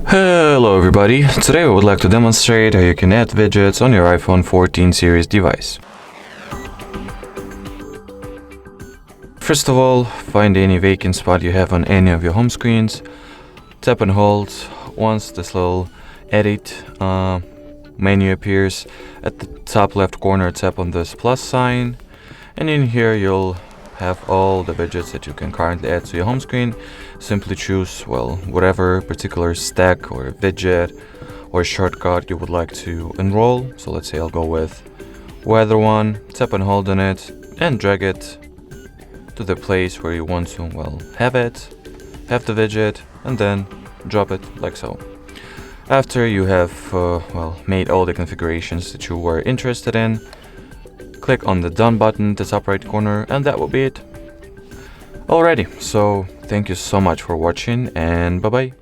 Hello everybody, today I would like to demonstrate how you can add widgets on your iPhone 14 series device. First of all, find any vacant spot you have on any of your home screens, tap and hold. Once this little edit menu appears, at the top left corner tap on this plus sign, and in here you'll have all the widgets that you can currently add to your home screen. Simply choose, whatever particular stack or widget or shortcut you would like to enroll. So let's say I'll go with weather one, tap and hold on it and drag it to the place where you want to, have the widget, and then drop it like so. After you have, made all the configurations that you were interested in, click on the done button at the top right corner, and that will be it. Alrighty, so thank you so much for watching, and bye bye.